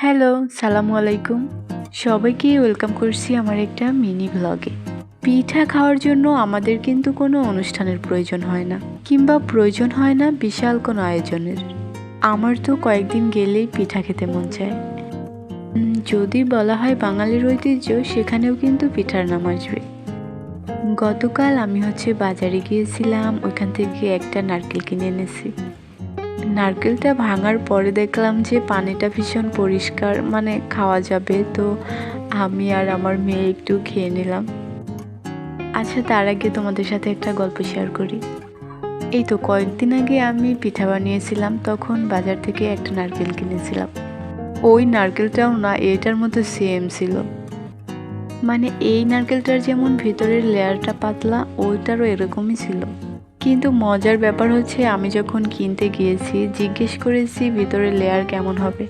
Hello, সালামু আলাইকুম। সবাইকে ওয়েলকাম করছি আমার একটা মিনি ভ্লগে। পিঠা খাওয়ার জন্য আমাদের কিন্তু কোনো অনুষ্ঠানের প্রয়োজন হয় না, কিংবা প্রয়োজন হয় না বিশাল কোনো আয়োজনের। আমার তো কয়েকদিন গেলেই পিঠা খেতে মন চায়। যদি বলা হয় বাঙালির ঐতিহ্য, সেখানেও কিন্তু পিঠার নাম আসবে। গতকাল আমি বাজারে গিয়েছিলাম, ওইখান থেকে একটা নারকেল কিনে এনেছি। নারকেলটা ভাঙার পরে দেখলাম যে পানিটা ভীষণ পরিষ্কার, মানে খাওয়া যাবে। তো আমি আর আমার মেয়ে একটু খেয়ে নিলাম। আচ্ছা, তার আগে তোমাদের সাথে একটা গল্প শেয়ার করি। এই তো কয়েকদিন আগে আমি পিঠা বানিয়েছিলাম, তখন বাজার থেকে একটা নারকেল কিনেছিলাম। ওই নারকেলটাও না এটার মতো সেম ছিল। মানে এই নারকেলটার যেমন ভিতরের লেয়ারটা পাতলা, ওইটারও এরকমই ছিল। কিন্তু মজার ব্যাপার হচ্ছে, আমি যখন কিনতে গিয়েছি জিজ্ঞেস করেছি ভিতরের লেয়ার কেমন হবে।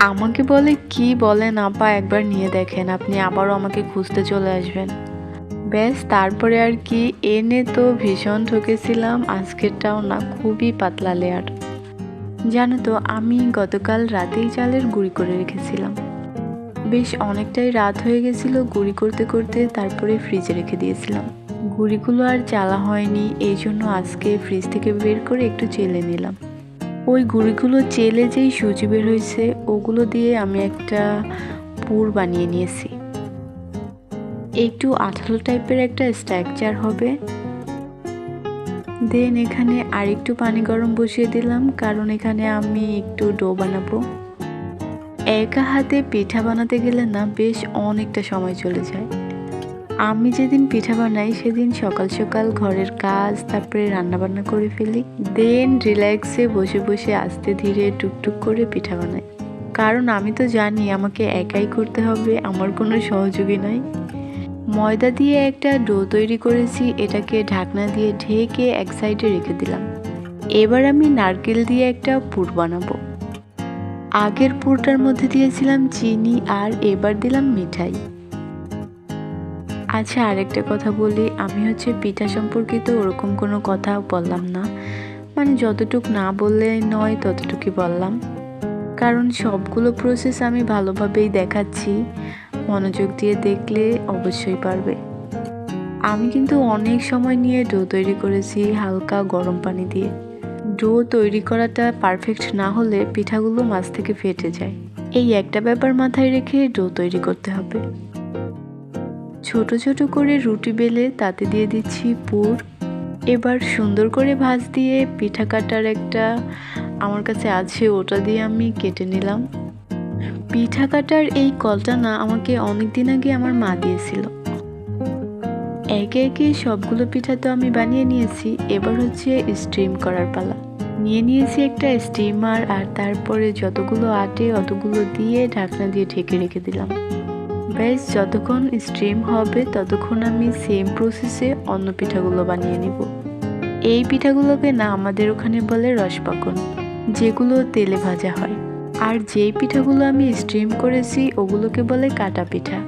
আমাকে বলে, কি বলেন আপা, একবার নিয়ে দেখেন, আপনি আবারও আমাকে খুঁজতে চলে আসবেন। ব্যাস, তারপরে আর কি, এনে তো ভীষণ ঠকেছিলাম। আজকেরটাও না খুবই পাতলা লেয়ার। জানো তো, আমি গতকাল রাতেই চালের গুঁড়ি করে রেখেছিলাম। বেশ অনেকটাই রাত হয়ে গেছিল গুঁড়ি করতে করতে, তারপরে ফ্রিজে রেখে দিয়েছিলাম। গুঁড়িগুলো আর চালা হয়নি, এই জন্য আজকে ফ্রিজ থেকে বের করে একটু চেলে নিলাম। ওই গুঁড়িগুলো চেলে যেই সুজি বের হয়েছে, ওগুলো দিয়ে আমি একটা পুর বানিয়ে নিয়েছি। একটু আঠালো টাইপের একটা স্ট্রাকচার হবে। দেন এখানে আর একটু পানি গরম বসিয়ে দিলাম, কারণ এখানে আমি একটু ডো বানাবো। একা হাতে পিঠা বানাতে গেলে না বেশ অনেকটা সময় চলে যায়। আমি যেদিন পিঠা বানাই সেদিন সকাল সকাল ঘরের কাজ, তারপরে রান্নাবান্না করে ফেলি। দেন রিল্যাক্সে বসে বসে আস্তে ধীরে টুকটুক করে পিঠা বানাই। কারণ আমি তো জানি আমাকে একাই করতে হবে, আমার কোনো সহযোগী নাই। ময়দা দিয়ে একটা ডো তৈরি করেছি, এটাকে ঢাকনা দিয়ে ঢেকে এক সাইডে রেখে দিলাম। এবার আমি নারকেল দিয়ে একটা পুর বানাবো। আগের পুরটার মধ্যে দিয়েছিলাম চিনি, আর এবার দিলাম মিঠাই। আচ্ছা, আরেকটা কথা বলি, আমি পিঠা সম্পর্কিত ওরকম কোনো কথা বললাম না। মানে যতটুক না বললে নয় ততটুকুই বললাম, কারণ সবগুলো প্রসেস আমি ভালোভাবেই দেখাচ্ছি। মনোযোগ দিয়ে দেখলে অবশ্যই পারবে। আমি কিন্তু অনেক সময় নিয়ে ডো তৈরি করেছি হালকা গরম পানি দিয়ে। ডো তৈরি করাটা পারফেক্ট না হলে পিঠাগুলো মাছ থেকে ফেটে যায়। এই একটা ব্যাপার মাথায় রেখে ডো তৈরি করতে হবে। ছোট ছোট করে রুটি বেলে তাতে দিয়ে দিচ্ছি পুর। এবার সুন্দর করে ভাঁজ দিয়ে পিঠা কাটার একটা আমার কাছে আছে, ওটা দিয়ে আমি কেটে নিলাম। পিঠা কাটার এই কলটা না আমাকে অনেক দিন আগে আমার মা দিয়েছিল। একে একে সবগুলো পিঠা তো আমি বানিয়ে নিয়েছি, এবার স্টিম করার পালা। নিয়ে নিয়েছি একটা স্টিমার, আর তারপরে যতগুলো আটে অতগুলো দিয়ে ঢাকনা দিয়ে ঢেকে রেখে দিলাম। ব্যাস, যতক্ষণ স্টিম হবে ততক্ষণ আমি সেম প্রসেসে অন্য পিঠাগুলো বানিয়ে নিব। এই পিঠাগুলোকে না আমাদের ওখানে বলে রসপাকন, যেগুলো তেলে ভাজা হয়। আর যেই পিঠাগুলো আমি স্টিম করেছি ওগুলোকে বলে কাটা পিঠা।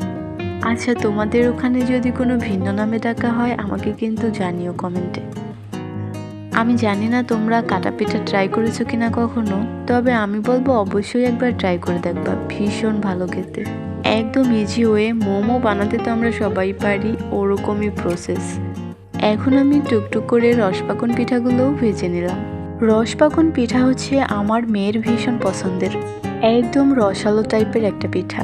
আচ্ছা, তোমাদের ওখানে যদি কোনো ভিন্ন নামে ডাকা হয় আমাকে কিন্তু জানিও কমেন্টে। আমি জানি না তোমরা কাটা পিঠা ট্রাই করেছো কিনা কখনো, তবে আমি বলবো অবশ্যই একবার ট্রাই করে দেখবা, ভীষণ ভালো খেতে। একদম ইজি ওয়ে। মোমো বানাতে তো আমরা সবাই পারি, ওরকমই প্রসেস। এখন আমি টুকটুক করে রসপাকন পিঠাগুলোও ভেজে নিলাম। রসপাকন পিঠা আমার মেয়ের ভীষণ পছন্দের, একদম রসালো টাইপের একটা পিঠা।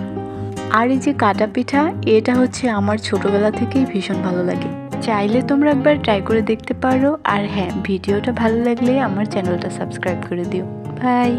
আর এই যে কাটা পিঠা, এটা আমার ছোটবেলা থেকেই ভীষণ ভালো লাগে। চাইলে তোমরা একবার ট্রাই করে দেখতে পারো। আর হ্যাঁ, ভিডিওটা ভালো লাগলে আমার চ্যানেলটা সাবস্ক্রাইব করে দিও। বাই।